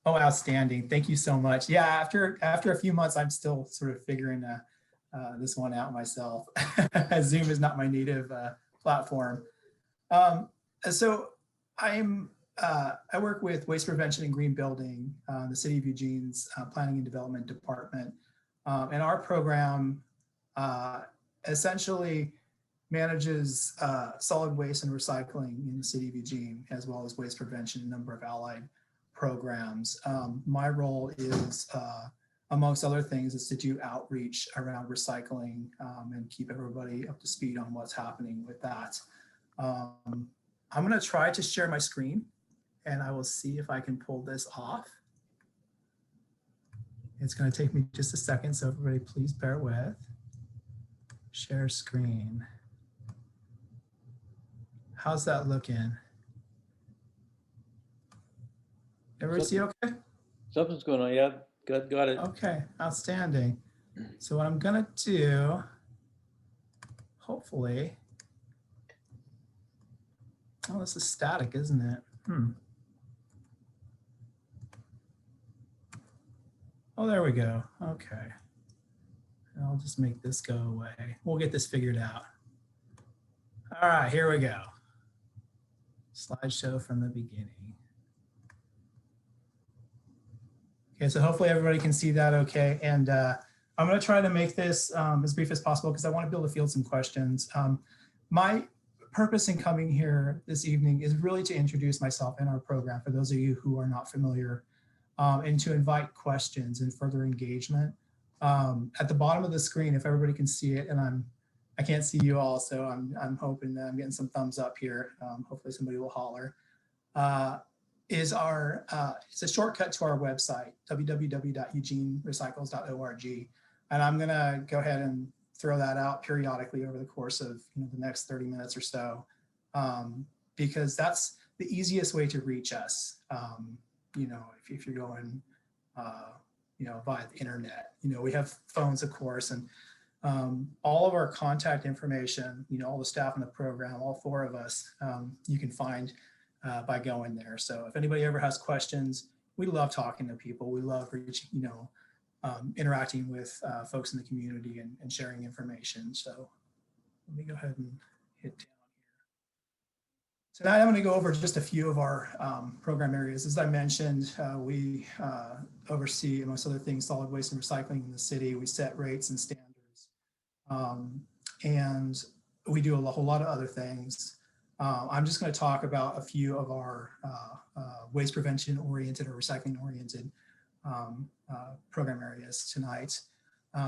Oh, outstanding. Thank you so much. Yeah, after a few months, I'm still sort of figuring this one out myself. Zoom is not my native platform. Um, so I work with waste prevention and green building, the City of Eugene's planning and development department. And our program essentially manages solid waste and recycling in the City of Eugene, as well as waste prevention, a number of allied programs. My role is, amongst other things, is to do outreach around recycling and keep everybody up to speed on what's happening with that. I'm going to try to share my screen, and I will see if I can pull this off. It's going to take me just a second, so everybody please bear with. Share screen. How's that looking? Everybody see okay? Something's going on. Yeah, got it. Okay, outstanding. So what I'm going to do, hopefully, oh, this is static, isn't it? Oh, there we go. Okay. I'll just make this go away. We'll get this figured out. All right, here we go. Slideshow from the beginning. Okay, so hopefully everybody can see that okay. And I'm going to try to make this as brief as possible because I want to be able to field some questions. My purpose in coming here this evening is really to introduce myself and our program for those of you who are not familiar, and to invite questions and further engagement. At the bottom of the screen, if everybody can see it, and I can't see you all, so I'm hoping that I'm getting some thumbs up here. Hopefully somebody will holler. It's a shortcut to our website, www.eugenerecycles.org. And I'm gonna go ahead and throw that out periodically over the course of the next 30 minutes or so, because that's the easiest way to reach us. If you're going, via the internet, we have phones, of course, and all of our contact information, all the staff in the program, all four of us, you can find by going there. So if anybody ever has questions, we love talking to people. We love reaching, interacting with folks in the community and sharing information. So let me go ahead and hit down here. Tonight I'm going to go over just a few of our program areas. As I mentioned, we oversee, amongst other things, solid waste and recycling in the city. We set rates and standards, and we do a whole lot of other things. I'm just going to talk about a few of our waste prevention oriented or recycling oriented program areas tonight.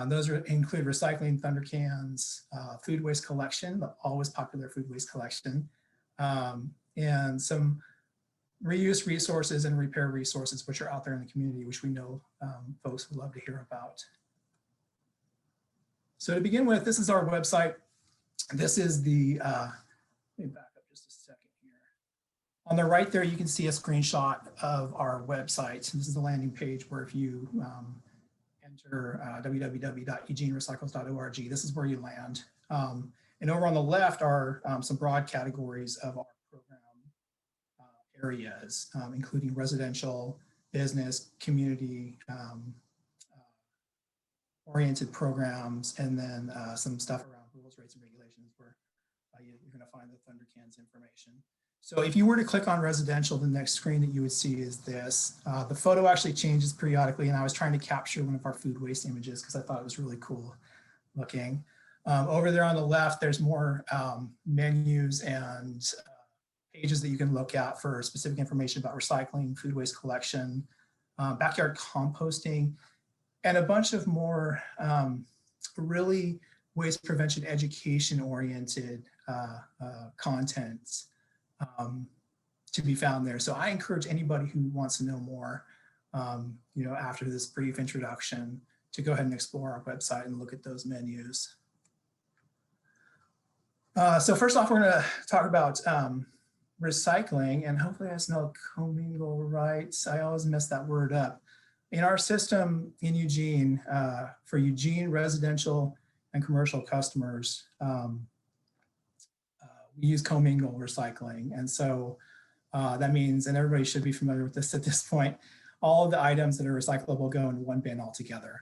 Those include recycling thunder cans, food waste collection, the always popular food waste collection, and some reuse resources and repair resources which are out there in the community, which we know folks would love to hear about. So to begin with, this is our website. This is the, let me back up just a second here. On the right there, you can see a screenshot of our website. This is the landing page where if you enter www.eugenerecycles.org, this is where you land. And over on the left are some broad categories of our program areas, including residential, business, community oriented programs, and then some stuff around rules, rates, and regulations where you're going to find the thunder cans information. So if you were to click on residential, the next screen that you would see is this. The photo actually changes periodically, and I was trying to capture one of our food waste images because I thought it was really cool looking. Over there on the left, there's more menus and pages that you can look at for specific information about recycling, food waste collection, backyard composting, and a bunch of more really waste prevention education oriented contents to be found there. So I encourage anybody who wants to know more, after this brief introduction, to go ahead and explore our website and look at those menus. So first off, we're going to talk about recycling, and hopefully I spelled commingle right. I always mess that word up. In our system in Eugene, for Eugene residential and commercial customers, we use commingle recycling. And so that means, and everybody should be familiar with this at this point, all of the items that are recyclable go in one bin altogether.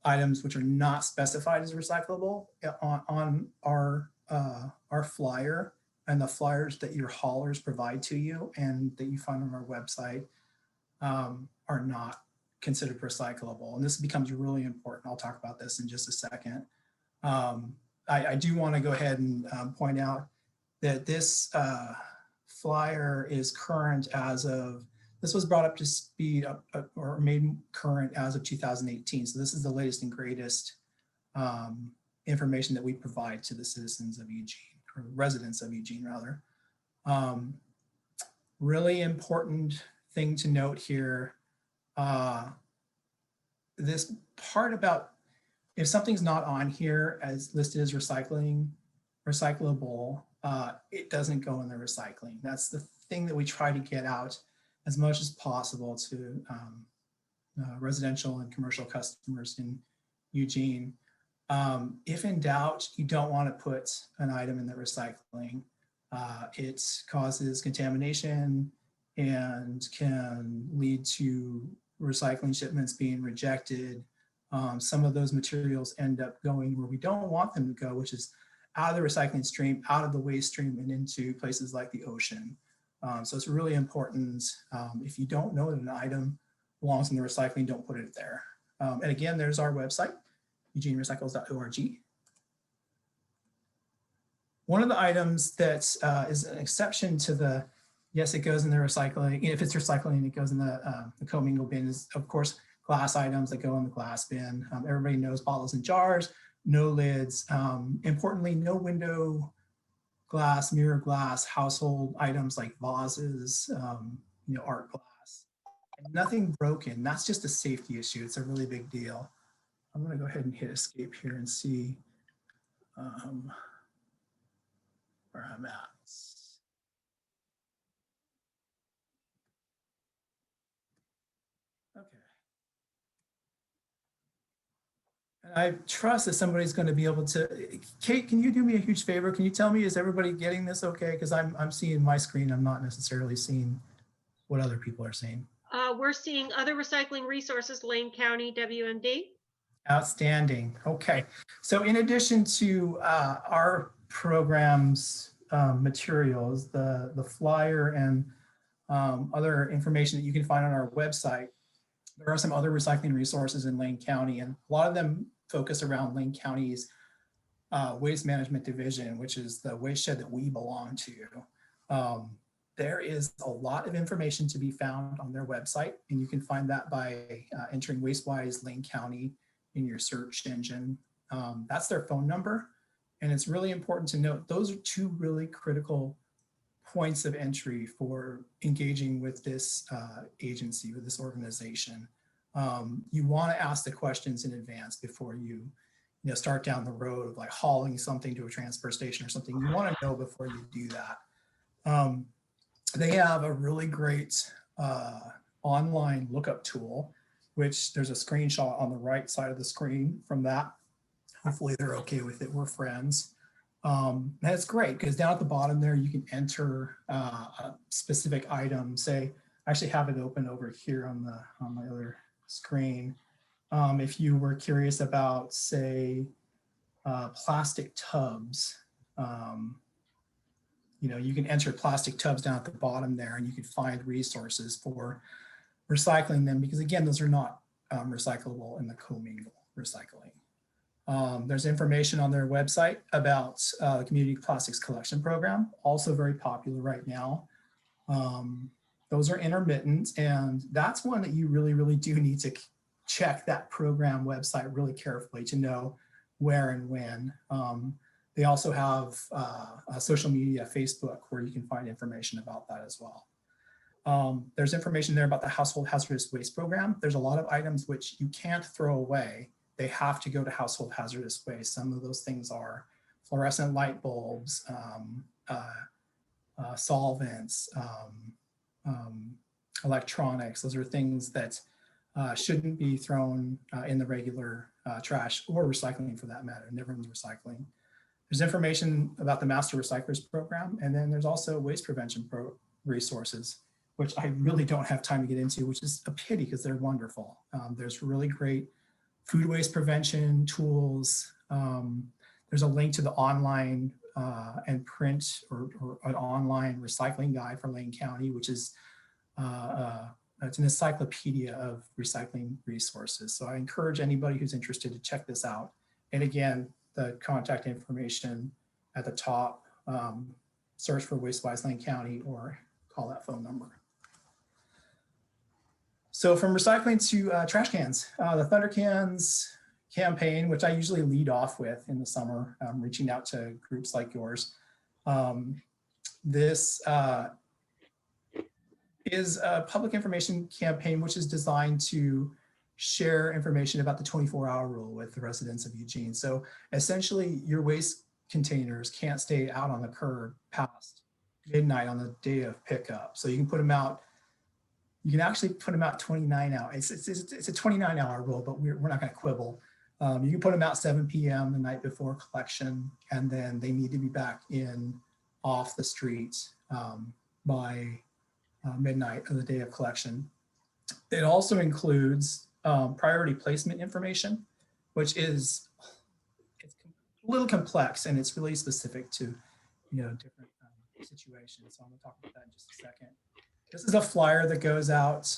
Items which are not specified as recyclable on our flyer and the flyers that your haulers provide to you and that you find on our website are not considered recyclable. And this becomes really important. I'll talk about this in just a second. I do want to go ahead and point out that this flyer is current as of, this was brought up to speed or made current as of 2018. So this is the latest and greatest information that we provide to the citizens of Eugene, or residents of Eugene rather. Really important thing to note here, this part about if something's not on here as listed as recyclable, it doesn't go in the recycling. That's the thing that we try to get out as much as possible to residential and commercial customers in Eugene. If in doubt, you don't want to put an item in the recycling. It causes contamination and can lead to recycling shipments being rejected. Some of those materials end up going where we don't want them to go, which is out of the recycling stream, out of the waste stream, and into places like the ocean. So it's really important. If you don't know that an item belongs in the recycling, don't put it there. And again, there's our website, eugenerecycles.org. One of the items that is an exception to the, yes, it goes in the recycling. If it's recycling, it goes in the commingle bin is, of course, glass items that go in the glass bin. Everybody knows bottles and jars, no lids. Importantly, no window glass, mirror glass, household items like vases, art glass. And nothing broken. That's just a safety issue. It's a really big deal. I'm going to go ahead and hit escape here and see where I'm at. Okay. And I trust that somebody's going to be able to. Kate, can you do me a huge favor? Can you tell me, is everybody getting this okay? Because I'm seeing my screen. I'm not necessarily seeing what other people are seeing. We're seeing other recycling resources, Lane County, WMD. Outstanding. Okay. So in addition to our program's materials, the flyer and other information that you can find on our website, there are some other recycling resources in Lane County, and a lot of them focus around Lane County's waste management division, which is the waste shed that we belong to. There is a lot of information to be found on their website, and you can find that by entering WasteWise Lane County in your search engine. That's their phone number. And it's really important to note, those are two really critical points of entry for engaging with this agency, with this organization. You want to ask the questions in advance before you start down the road of like hauling something to a transfer station or something. You want to know before you do that. They have a really great online lookup tool, which there's a screenshot on the right side of the screen from that. Hopefully they're okay with it. We're friends. That's great because down at the bottom there, you can enter a specific item. Say, I actually have it open over here on my other screen. If you were curious about, say, plastic tubs, you can enter plastic tubs down at the bottom there, and you can find resources for recycling them, because again, those are not recyclable in the commingle recycling. There's information on their website about the Community Plastics Collection Program, also very popular right now. Those are intermittent, and that's one that you really, really do need to check that program website really carefully to know where and when. They also have a social media, Facebook, where you can find information about that as well. There's information there about the Household Hazardous Waste Program. There's a lot of items which you can't throw away. They have to go to household hazardous waste. Some of those things are fluorescent light bulbs, solvents, electronics. Those are things that shouldn't be thrown in the regular trash or recycling for that matter, never in the recycling. There's information about the Master Recyclers Program, and then there's also waste prevention resources. which I really don't have time to get into, which is a pity because they're wonderful. There's really great food waste prevention tools. There's a link to the online and print or an online recycling guide for Lane County, which is it's an encyclopedia of recycling resources. So I encourage anybody who's interested to check this out. And again, the contact information at the top, search for Wastewise Lane County or call that phone number. So from recycling to trash cans, the Thunder Cans campaign, which I usually lead off with in the summer, reaching out to groups like yours. This is a public information campaign which is designed to share information about the 24-hour rule with the residents of Eugene. So essentially your waste containers can't stay out on the curb past midnight on the day of pickup. So you can put them out, you can actually put them out 29 hours. It's a 29-hour rule, but we're not gonna quibble. You can put them out 7 p.m. the night before collection, and then they need to be back in off the street by midnight of the day of collection. It also includes priority placement information, which is it's a little complex and it's really specific to different situations. So I'm going to talk about that in just a second. This is a flyer that goes out,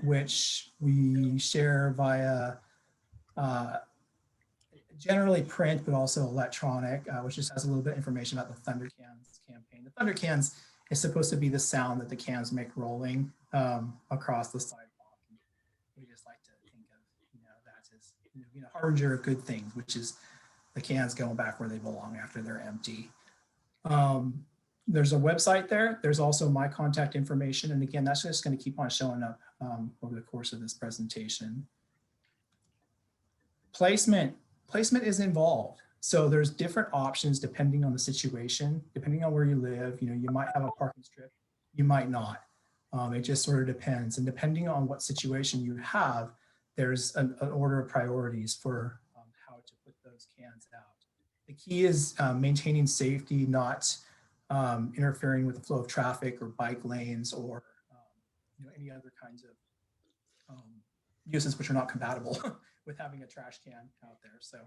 which we share via generally print, but also electronic, which just has a little bit of information about the Thunder Cans campaign. The Thunder Cans is supposed to be the sound that the cans make rolling across the sidewalk. We just like to think of that as harbinger of good things, which is the cans going back where they belong after they're empty. There's a website there. There's also my contact information, and again, that's just going to keep on showing up over the course of this presentation. Placement is involved. So there's different options depending on the situation, depending on where you live. You might have a parking strip, you might not. It just sort of depends. And depending on what situation you have, there's an order of priorities for how to put those cans out. The key is maintaining safety, not interfering with the flow of traffic or bike lanes or any other kinds of uses which are not compatible with having a trash can out there. So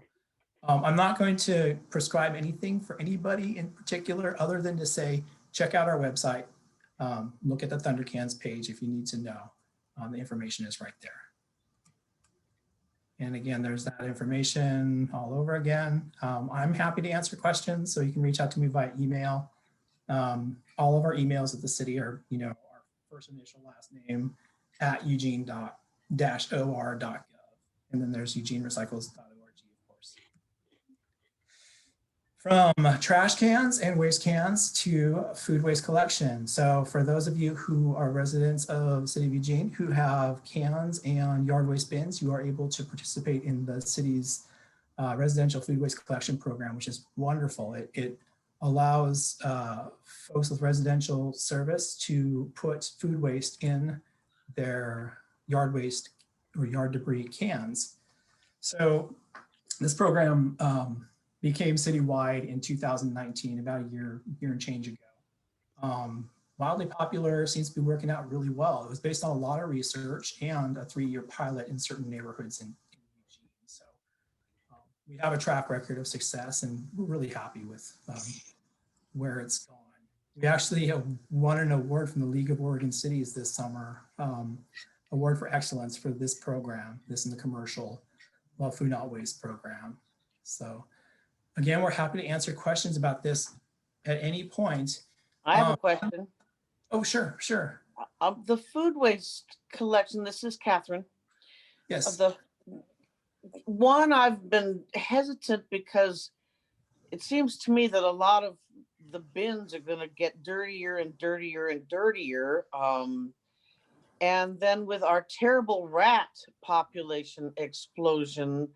I'm not going to prescribe anything for anybody in particular other than to say, check out our website, look at the Thunder Cans page if you need to know. The information is right there. And again, there's that information all over again. I'm happy to answer questions, so you can reach out to me via email. All of our emails at the city are, our first initial last name at eugene.or.gov. And then there's eugenerecycles.org, of course. From trash cans and waste cans to food waste collection. So for those of you who are residents of City of Eugene who have cans and yard waste bins, you are able to participate in the city's residential food waste collection program, which is wonderful. It allows folks with residential service to put food waste in their yard waste or yard debris cans. So this program became citywide in 2019, about a year and change ago. Wildly popular, seems to be working out really well. It was based on a lot of research and a 3-year pilot in certain neighborhoods in Eugene. So we have a track record of success and we're really happy with where it's gone. We actually won an award from the League of Oregon Cities this summer, award for excellence for this program, this in the commercial food not waste program. So again, we're happy to answer questions about this at any point. I have a question. Oh, sure. The food waste collection, this is Catherine. Yes. The one, I've been hesitant because it seems to me that a lot of the bins are going to get dirtier and dirtier and dirtier. And then with our terrible rat population explosion,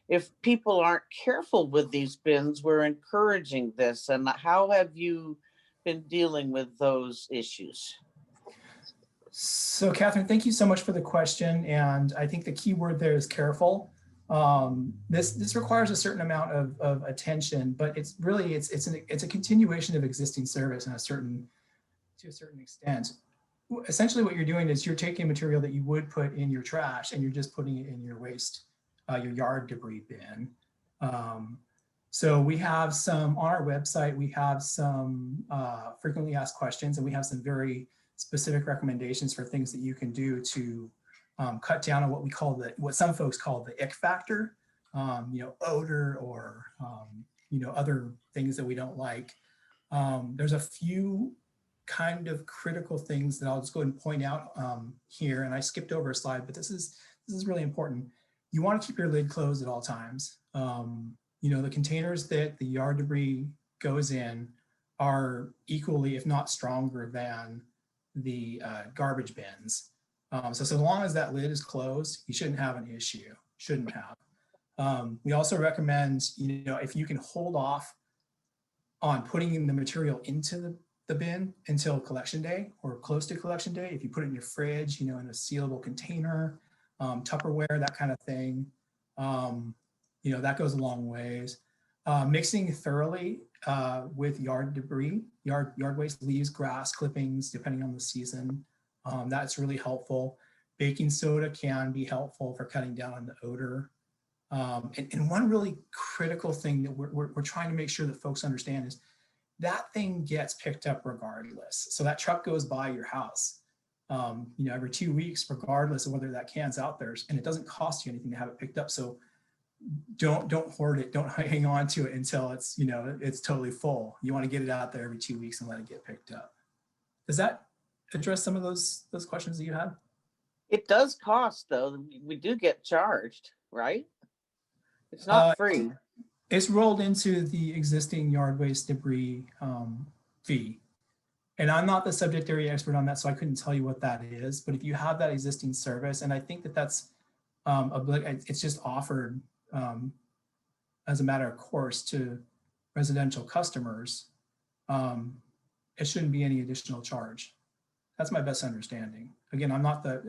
if people aren't careful with these bins, we're encouraging this. And how have you been dealing with those issues? So Catherine, thank you so much for the question. And I think the key word there is careful. This requires a certain amount of attention, but it's really, it's a continuation of existing service to a certain extent. essentially what you're doing is you're taking material that you would put in your trash and you're just putting it in your waste, your yard debris bin. So we have some on our website, we have some frequently asked questions, and we have some very specific recommendations for things that you can do to cut down on what we call what some folks call the ick factor, odor or, other things that we don't like. There's a few kind of critical things that I'll just go ahead and point out here. And I skipped over a slide, but this is really important. You want to keep your lid closed at all times. The containers that the yard debris goes in are equally, if not stronger than the garbage bins. So long as that lid is closed, you shouldn't have an issue, shouldn't have. We also recommend, if you can hold off on putting the material into the bin until collection day or close to collection day. If you put it in your fridge, in a sealable container, Tupperware, that kind of thing, that goes a long ways. Mixing thoroughly with yard debris, yard waste, leaves, grass, clippings, depending on the season. That's really helpful. Baking soda can be helpful for cutting down on the odor. And one really critical thing that we're trying to make sure that folks understand is that thing gets picked up regardless. So that truck goes by your house, every 2 weeks, regardless of whether that can's out there, and it doesn't cost you anything to have it picked up. So don't hoard it. Don't hang on to it until it's, it's totally full. You want to get it out there every 2 weeks and let it get picked up. Does that address some of those questions that you had? It does cost, though. We do get charged, right? It's not free. It's rolled into the existing yard waste debris fee. And I'm not the subject area expert on that, so I couldn't tell you what that is. But if you have that existing service, and I think that's it's just offered as a matter of course to residential customers, it shouldn't be any additional charge. That's my best understanding. Again, I'm not the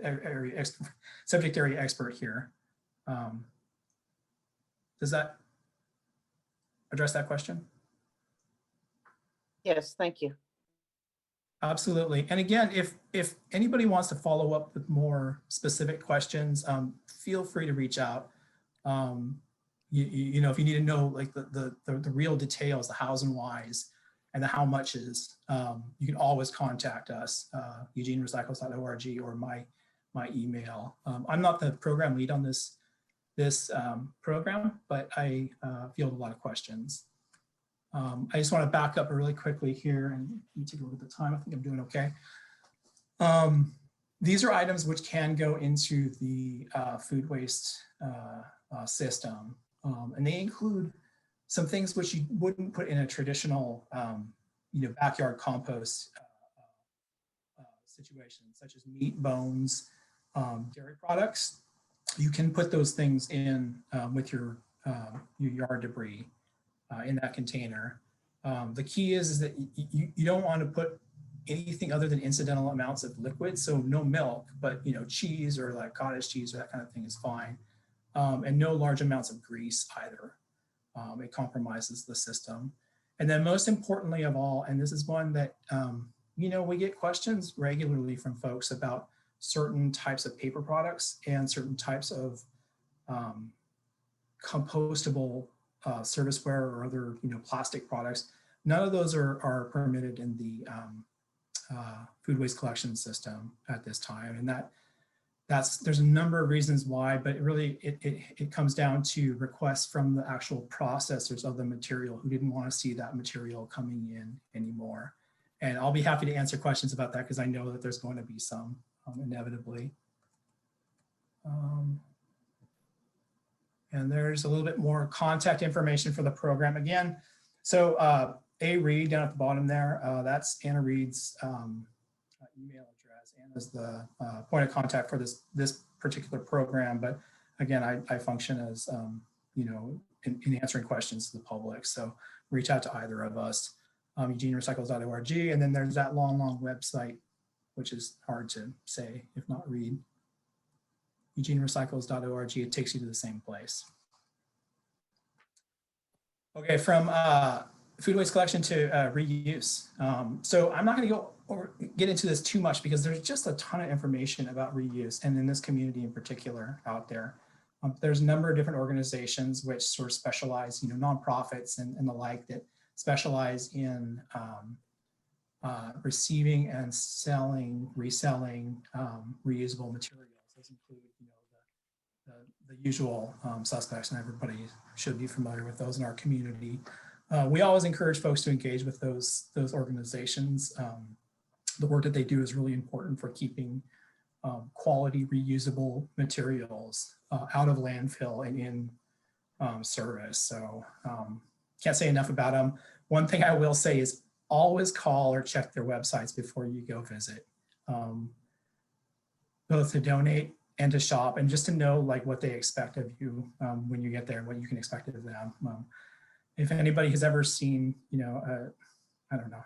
subject area expert here. Does that address that question? Yes, thank you. Absolutely. And again, if anybody wants to follow up with more specific questions, feel free to reach out. If you need to know like the real details, the hows and whys, and the how muches, you can always contact us, eugenerecycles.org, or my email. I'm not the program lead on this program, but I field a lot of questions. I just want to back up really quickly here and let me take a look at the time. I think I'm doing okay. These are items which can go into the food waste system, and they include some things which you wouldn't put in a traditional, backyard compost situation, such as meat, bones, dairy products. You can put those things in with your yard debris in that container. The key is that you don't want to put anything other than incidental amounts of liquid. So no milk, but cheese or like cottage cheese or that kind of thing is fine. And no large amounts of grease either. It compromises the system. And then most importantly of all, and this is one that, we get questions regularly from folks about certain types of paper products and certain types of compostable serviceware or other, plastic products. None of those are permitted in the food waste collection system at this time. And there's a number of reasons why, but it comes down to requests from the actual processors of the material who didn't want to see that material coming in anymore. And I'll be happy to answer questions about that because I know that there's going to be some inevitably. And there's a little bit more contact information for the program again. So A. Reed down at the bottom there, that's Anna Reed's email address. Anna's the point of contact for this particular program. But again, I function as, in answering questions to the public. So reach out to either of us, eugenerecycles.org. And then there's that long website, which is hard to say, if not read. eugenerecycles.org, it takes you to the same place. Okay, from food waste collection to reuse. So I'm not going to get into this too much because there's just a ton of information about reuse, and in this community in particular out there. There's a number of different organizations which sort of specialize, nonprofits and the like, that specialize in receiving and reselling reusable materials. Those include, the usual suspects, and everybody should be familiar with those in our community. We always encourage folks to engage with those organizations. The work that they do is really important for keeping quality reusable materials out of landfill and in service. So can't say enough about them. One thing I will say is always call or check their websites before you go visit, both to donate and to shop, and just to know like what they expect of you when you get there, what you can expect of them. If anybody has ever seen, I don't know,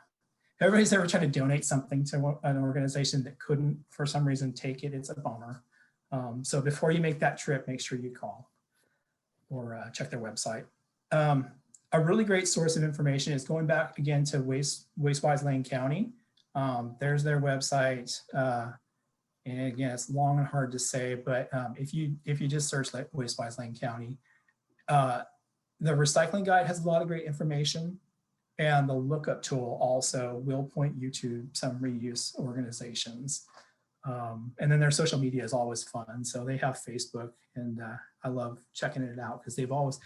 everybody's ever tried to donate something to an organization that couldn't for some reason take it, it's a bummer. So before you make that trip, make sure you call or check their website. A really great source of information is going back again to Wastewise Lane County. There's their website. And again, it's long and hard to say, but if you just search like Wastewise Lane County, the recycling guide has a lot of great information, and the lookup tool also will point you to some reuse organizations. And then their social media is always fun. So they have Facebook, and I love checking it out because they're always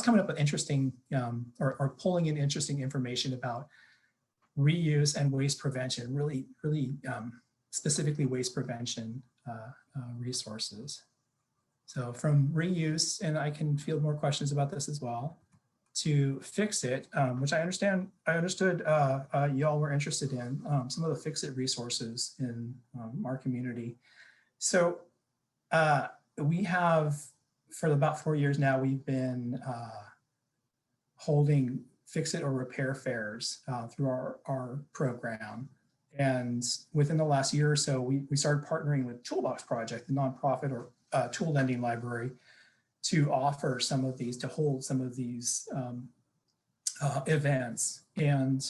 coming up with interesting or pulling in interesting information about reuse and waste prevention, really specifically waste prevention resources. So from reuse, and I can field more questions about this as well, to fix it, which I understood y'all were interested in, some of the fix it resources in our community. So we have, for about 4 years now, we've been holding fix it or repair fairs through our program. And within the last year or so, we started partnering with Toolbox Project, the nonprofit or tool lending library, to offer some of these, to hold some of these events. And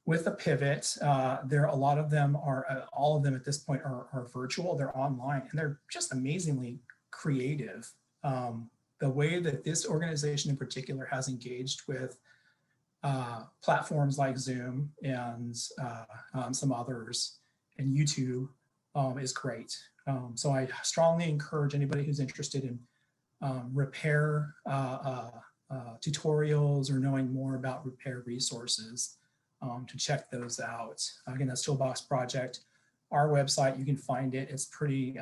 with the pivot, a lot of them are, all of them at this point are virtual, they're online, and they're just amazingly creative. The way that this organization in particular has engaged with platforms like Zoom and some others, and YouTube is great. So I strongly encourage anybody who's interested in repair tutorials or knowing more about repair resources to check those out. Again, that's Toolbox Project. Our website, you can find it. It's pretty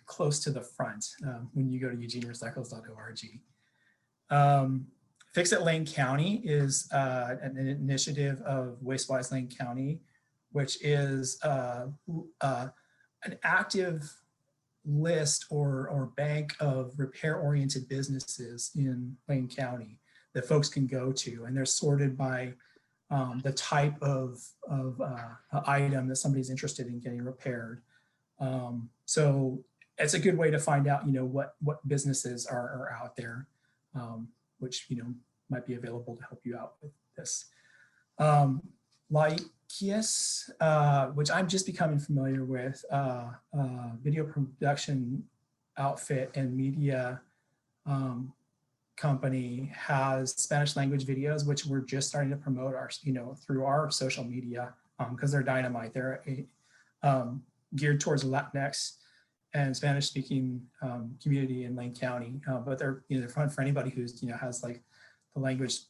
close to the front when you go to eugenerecycles.org. Fix It Lane County is an initiative of Wastewise Lane County, which is an active list or bank of repair-oriented businesses in Lane County that folks can go to, and they're sorted by the type of item that somebody's interested in getting repaired. So it's a good way to find out, what businesses are out there, which might be available to help you out with this. Lykius, which I'm just becoming familiar with, video production outfit and media company, has Spanish language videos, which we're just starting to promote through our social media because they're dynamite. They're geared towards Latinx and Spanish speaking community in Lane County, but they're fun for anybody who's has like the language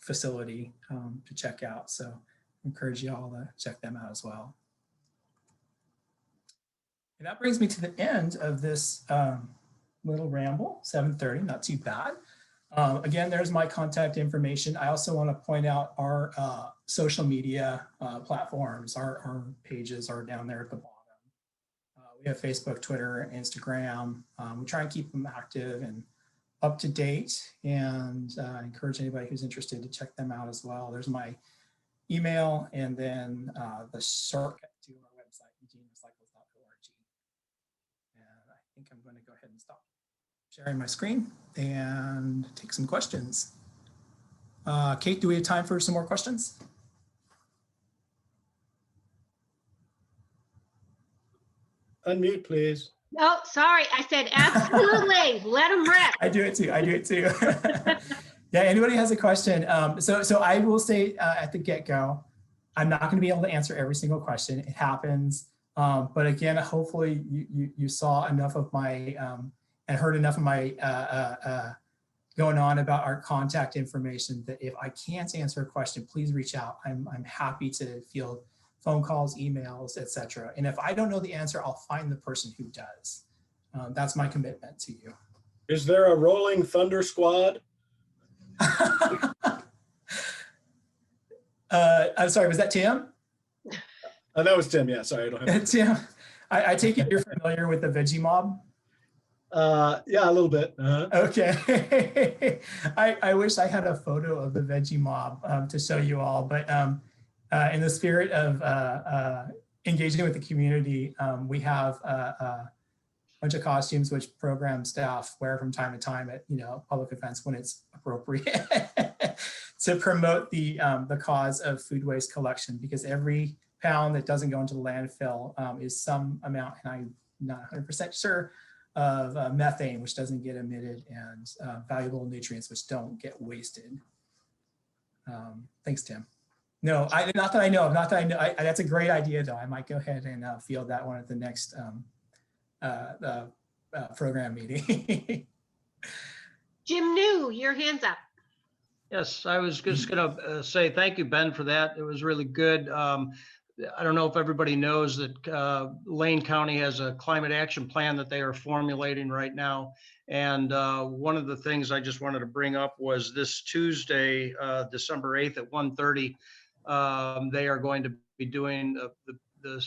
facility to check out. So I encourage you all to check them out as well. And that brings me to the end of this little ramble. 7:30, not too bad. Again, there's my contact information. I also want to point out our social media platforms. Our pages are down there at the bottom. We have Facebook, Twitter, Instagram. We try and keep them active and up to date, and I encourage anybody who's interested to check them out as well. There's my email, and then the shortcut to our website, eugenerecycles.org. And I think I'm going to go ahead and stop sharing my screen and take some questions. Kate, do we have time for some more questions? Unmute, please. Oh, sorry. I said absolutely. Let them rip. I do it too. I do it too. Yeah, anybody has a question. So I will say at the get-go, I'm not going to be able to answer every single question. It happens. But again, hopefully you saw enough of my and heard enough of my going on about our contact information that if I can't answer a question, please reach out. I'm happy to field phone calls, emails, etc. And if I don't know the answer, I'll find the person who does. That's my commitment to you. Is there a rolling thunder squad? I'm sorry, was that Tim? That was Tim. Yeah, sorry, I don't have. Tim, I take it you're familiar with the Veggie Mob? Yeah, a little bit. Okay. I wish I had a photo of the Veggie Mob to show you all, but in the spirit of engaging with the community, we have a bunch of costumes which program staff wear from time to time at public events when it's appropriate to promote the cause of food waste collection, because every pound that doesn't go into the landfill is some amount, and I'm not 100% sure, of methane, which doesn't get emitted, and valuable nutrients which don't get wasted. Thanks, Tim. No, not that I know. That's a great idea, though. I might go ahead and field that one at the next program meeting. Jim New, your hand's up. Yes, I was just going to say thank you, Ben, for that. It was really good. I don't know if everybody knows that Lane County has a climate action plan that they are formulating right now. And one of the things I just wanted to bring up was this Tuesday, December 8th at 1:30, they are going to be doing the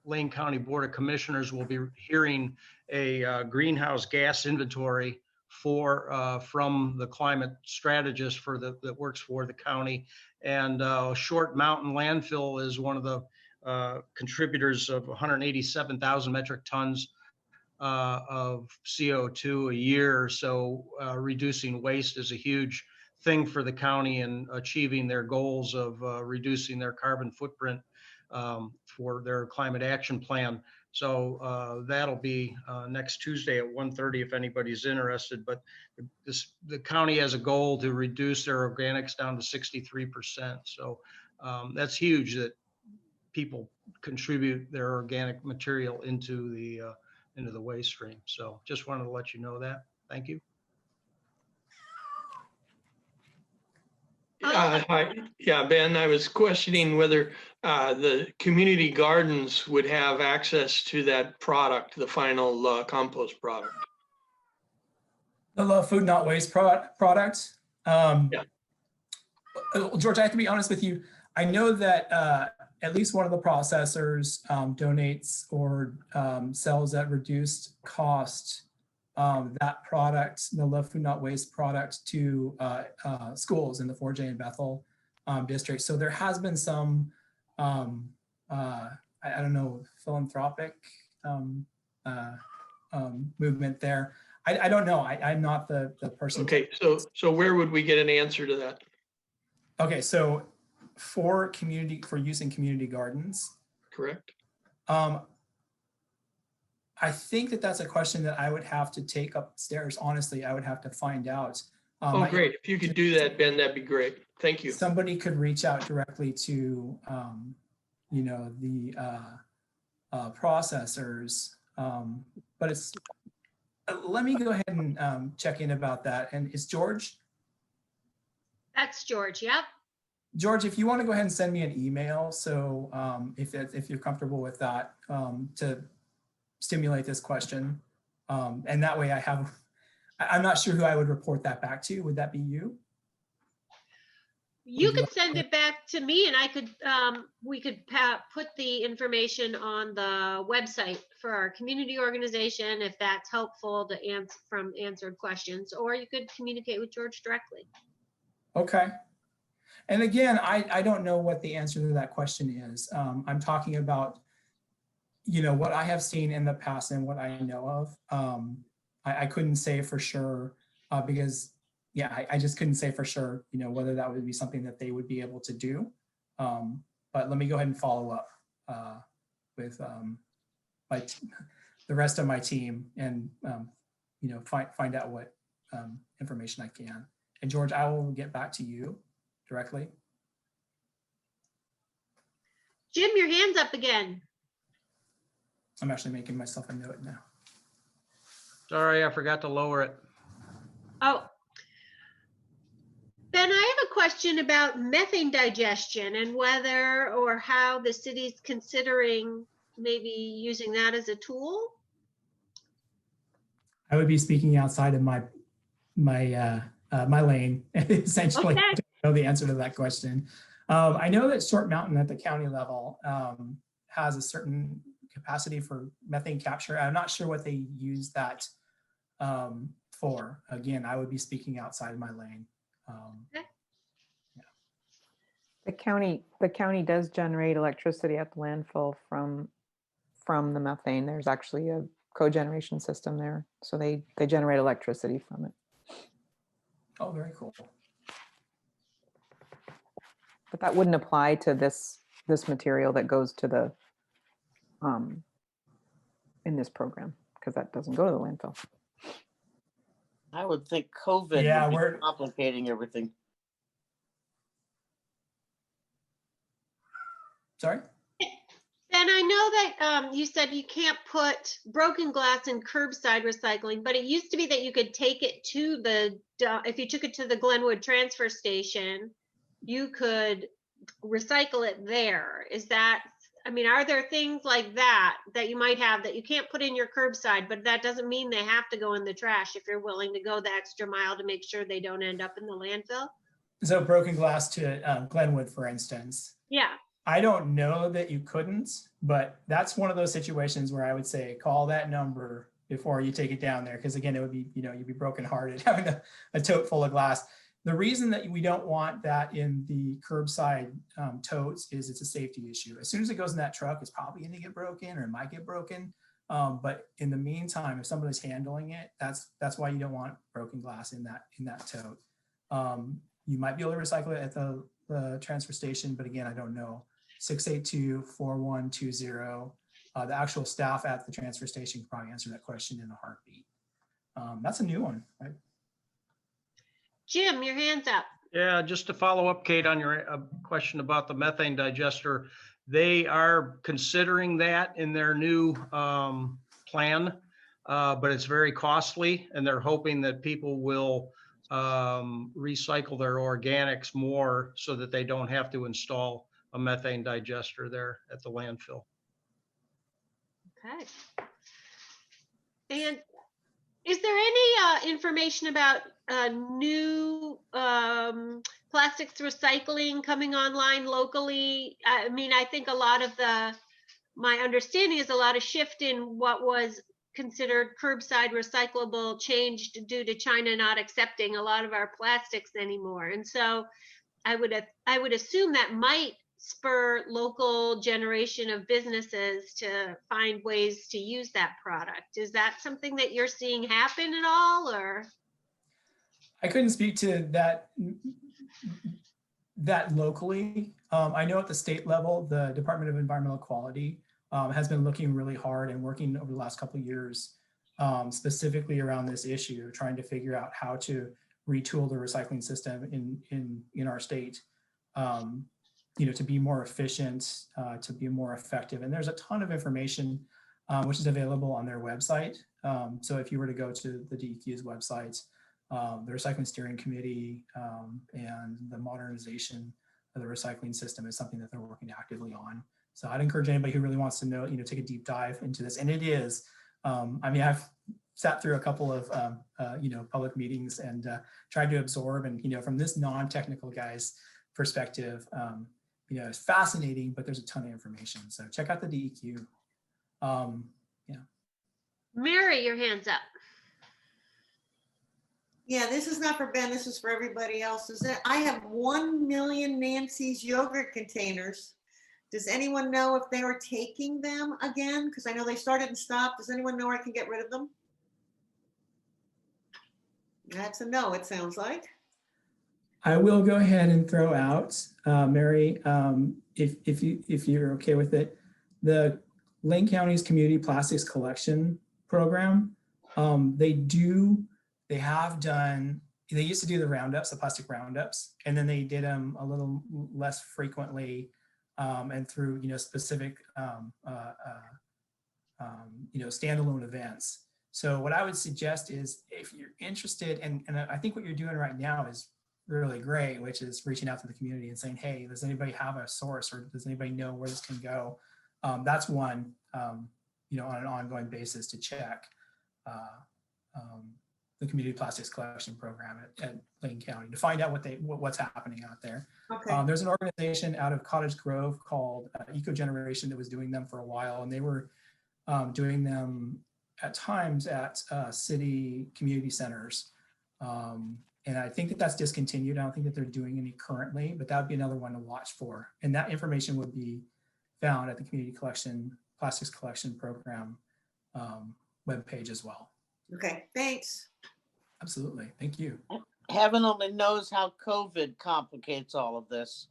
Lane County Board of Commissioners will be hearing a greenhouse gas inventory from the climate strategist that works for the county. And Short Mountain Landfill is one of the contributors of 187,000 metric tons of CO2 a year. So reducing waste is a huge thing for the county and achieving their goals of reducing their carbon footprint for their climate action plan. So that'll be next Tuesday at 1:30 if anybody's interested. But the county has a goal to reduce their organics down to 63%. So that's huge that people contribute their organic material into the waste stream. So just wanted to let you know that. Thank you. Hi. Yeah, Ben, I was questioning whether the community gardens would have access to that product, the final compost product. The food not waste product. Yeah. George, I have to be honest with you. I know that at least one of the processors donates or sells at reduced cost that product, the Love Food Not Waste product, to schools in the 4J and Bethel district. So there has been some, I don't know, philanthropic movement there. I don't know. I'm not the person. Okay, so where would we get an answer to that? Okay, so for use in community gardens. Correct. I think that's a question that I would have to take upstairs. Honestly, I would have to find out. Oh, great. If you could do that, Ben, that'd be great. Thank you. Somebody could reach out directly to, the processors. But let me go ahead and check in about that. And is George? That's George. Yep. George, if you want to go ahead and send me an email, so if you're comfortable with that, to stimulate this question, and that way I'm not sure who I would report that back to. Would that be you? You could send it back to me, and I could we could put the information on the website for our community organization if that's helpful to answer from answered questions, or you could communicate with George directly. Okay. And again, I don't know what the answer to that question is. I'm talking about, what I have seen in the past and what I know of. I couldn't say for sure because yeah, I just couldn't say for sure, whether that would be something that they would be able to do. But let me go ahead and follow up with the rest of my team and find out what information I can. And George, I will get back to you directly. Jim, your hand's up again. I'm actually making myself a note now. Sorry, I forgot to lower it. Oh. Ben, I have a question about methane digestion and whether or how the city's considering maybe using that as a tool. I would be speaking outside of my lane, essentially. Okay. I don't know the answer to that question. I know that Short Mountain at the county level has a certain capacity for methane capture. I'm not sure what they use that for. Again, I would be speaking outside of my lane. Okay. The county does generate electricity at the landfill from the methane. There's actually a cogeneration system there. So they generate electricity from it. Oh, very cool. But that wouldn't apply to this material that goes to the in this program, because that doesn't go to the landfill. I would think COVID Yeah, would be complicating everything. Sorry? Ben, I know that you said you can't put broken glass in curbside recycling, but it used to be that you could take it to if you took it to the Glenwood transfer station, you could recycle it there. Is that, are there things like that you might have that you can't put in your curbside, but that doesn't mean they have to go in the trash if you're willing to go the extra mile to make sure they don't end up in the landfill? So broken glass to Glenwood, for instance. Yeah. I don't know that you couldn't, but that's one of those situations where I would say call that number before you take it down there. Because again, it would be, you'd be brokenhearted having a tote full of glass. The reason that we don't want that in the curbside totes is it's a safety issue. As soon as it goes in that truck, it's probably going to get broken or it might get broken. But in the meantime, if somebody's handling it, that's why you don't want broken glass in that tote. You might be able to recycle it at the transfer station, but again, I don't know. 682-4120. The actual staff at the transfer station can probably answer that question in a heartbeat. That's a new one, right? Jim, your hand's up. Yeah, just to follow up, Kate, on your question about the methane digester, they are considering that in their new plan, but it's very costly, and they're hoping that people will recycle their organics more so that they don't have to install a methane digester there at the landfill. Okay. And is there any information about new plastics recycling coming online locally? I think my understanding is a lot of shift in what was considered curbside recyclable changed due to China not accepting a lot of our plastics anymore. And so I would assume that might spur local generation of businesses to find ways to use that product. Is that something that you're seeing happen at all, or? I couldn't speak to that locally. I know at the state level, the Department of Environmental Quality has been looking really hard and working over the last couple of years, specifically around this issue, trying to figure out how to retool the recycling system in our state. To be more efficient, to be more effective. And there's a ton of information which is available on their website. So if you were to go to the DEQ's website, the Recycling Steering Committee and the modernization of the recycling system is something that they're working actively on. So I'd encourage anybody who really wants to know, take a deep dive into this. And it is, I've sat through a couple of, public meetings and tried to absorb, and, from this non-technical guy's perspective, it's fascinating, but there's a ton of information. So check out the DEQ. Mary, your hand's up. Yeah, this is not for Ben, this is for everybody else. I have 1 million Nancy's yogurt containers. Does anyone know if they are taking them again? Because I know they started and stopped. Does anyone know where I can get rid of them? That's a no, it sounds like. I will go ahead and throw out, Mary, if you're okay with it, the Lane County's Community Plastics Collection Program. They used to do the roundups, the plastic roundups, and then they did them a little less frequently, and through specific standalone events. So what I would suggest is, if you're interested, and I think what you're doing right now is really great, which is reaching out to the community and saying, hey, does anybody have a source, or does anybody know where this can go? That's one, on an ongoing basis to check the Community Plastics Collection Program at Lane County to find out what's happening out there. Okay. There's an organization out of Cottage Grove called Eco Generation that was doing them for a while, and they were doing them at times at city community centers. And I think that that's discontinued. I don't think that they're doing any currently, but that would be another one to watch for. And that information would be found at the Community Plastics Collection Program webpage as well. Okay, thanks. Absolutely. Thank you. Heaven only knows how COVID complicates all of this.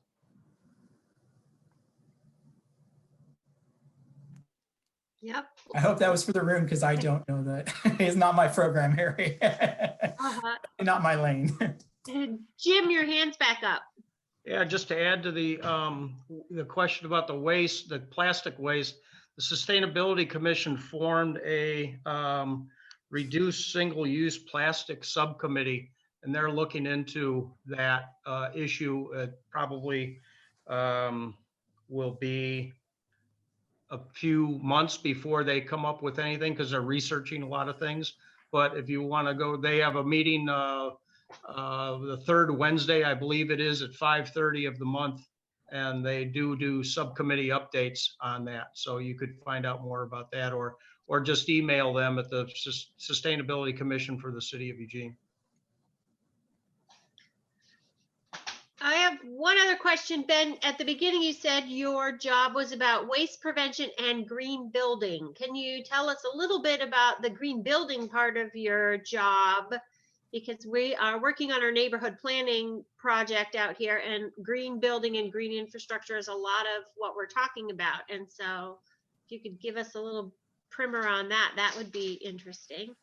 Yep. I hope that was for the room, because I don't know that. It's not my program area. Not my lane. Jim, your hand's back up. Yeah, just to add to the question about the waste, the plastic waste, the Sustainability Commission formed a reduced single-use plastic subcommittee, and they're looking into that issue. It probably will be a few months before they come up with anything, because they're researching a lot of things. But if you want to go, they have a meeting the third Wednesday, I believe it is, at 5:30 of the month, and they do subcommittee updates on that. So you could find out more about that, or just email them at the Sustainability Commission for the City of Eugene. I have one other question, Ben. At the beginning, you said your job was about waste prevention and green building. Can you tell us a little bit about the green building part of your job? Because we are working on our neighborhood planning project out here, and green building and green infrastructure is a lot of what we're talking about. And so if you could give us a little primer on that, that would be interesting.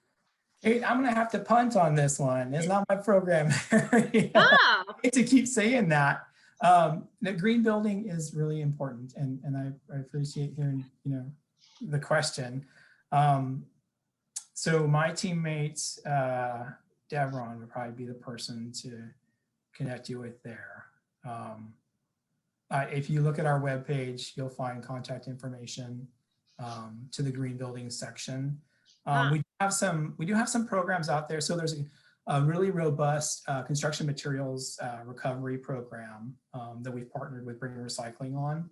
Kate, I'm going to have to punt on this one. It's not my program area. Oh, I hate to keep saying that. The green building is really important, and I appreciate hearing the question. So my teammates, Devron would probably be the person to connect you with there. If you look at our webpage, you'll find contact information to the green building section. We do have some programs out there. So there's a really robust construction materials recovery program that we've partnered with Bring Recycling on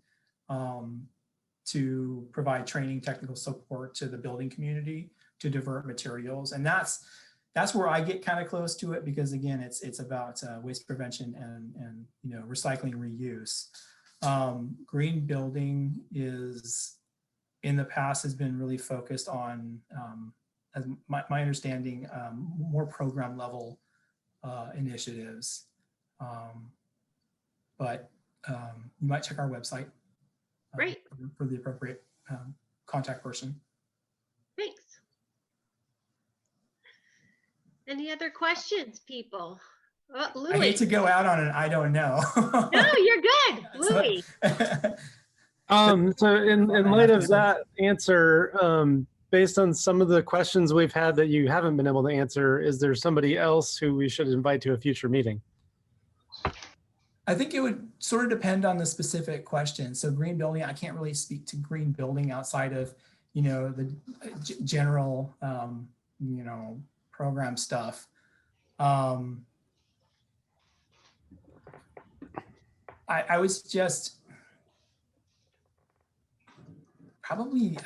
to provide training, technical support to the building community to divert materials. And that's where I get kind of close to it, because again, it's about waste prevention and recycling reuse. Green building is, in the past, has been really focused on, as my understanding, more program level initiatives. But you might check our website great. For the appropriate contact person. Thanks. Any other questions, people? Oh, Louis. I hate to go out on an I don't know. No, you're good, Louis. So in light of that answer, based on some of the questions we've had that you haven't been able to answer, is there somebody else who we should invite to a future meeting? I think it would sort of depend on the specific question. So green building, I can't really speak to green building outside of, the general, program stuff. I was just probably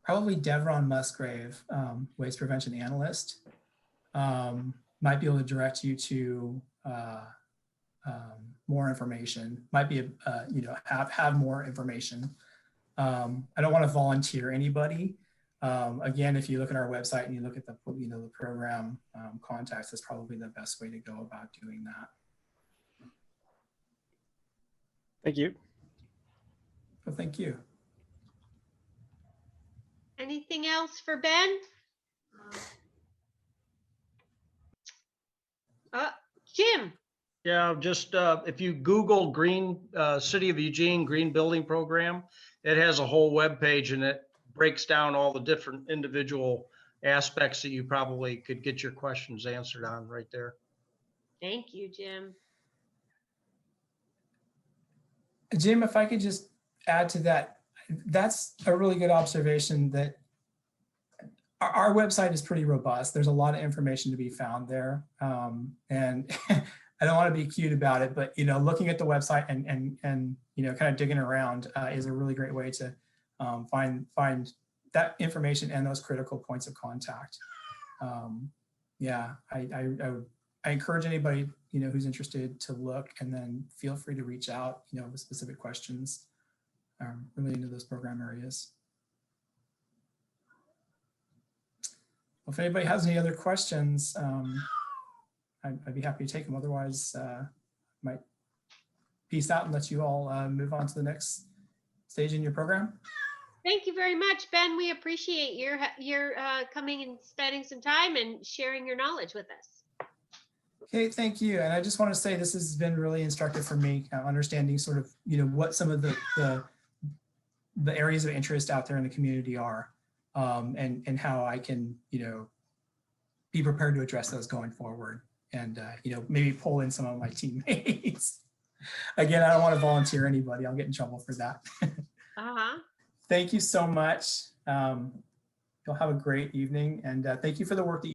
Devron Musgrave, waste prevention analyst, might be able to direct you to more information. Might be have more information. I don't want to volunteer anybody, Again, if you look at our website and you look at the, the program contacts, that's probably the best way to go about doing that. Thank you. Well, thank you. Anything else for Ben? Jim. Yeah, just if you Google green City of Eugene Green Building Program, it has a whole web page and it breaks down all the different individual aspects that you probably could get your questions answered on right there. Thank you, Jim. Jim, if I could just add to that, that's a really good observation that our website is pretty robust. There's a lot of information to be found there. And I don't want to be cute about it, but, looking at the website and kind of digging around is a really great way to find that information and those critical points of contact. Yeah, I encourage anybody, who's interested to look, and then feel free to reach out, with specific questions relating to those program areas. Well, if anybody has any other questions, I'd be happy to take them. Otherwise, might peace out and let you all move on to the next stage in your program. Thank you very much, Ben. We appreciate your coming and spending some time and sharing your knowledge with us. Okay, thank you. And I just want to say this has been really instructive for me, understanding sort of, what some of the areas of interest out there in the community are, and how I can, be prepared to address those going forward, and, maybe pull in some of my teammates. Again, I don't want to volunteer anybody. I'll get in trouble for that. Thank you so much. You'll have a great evening, and thank you for the work that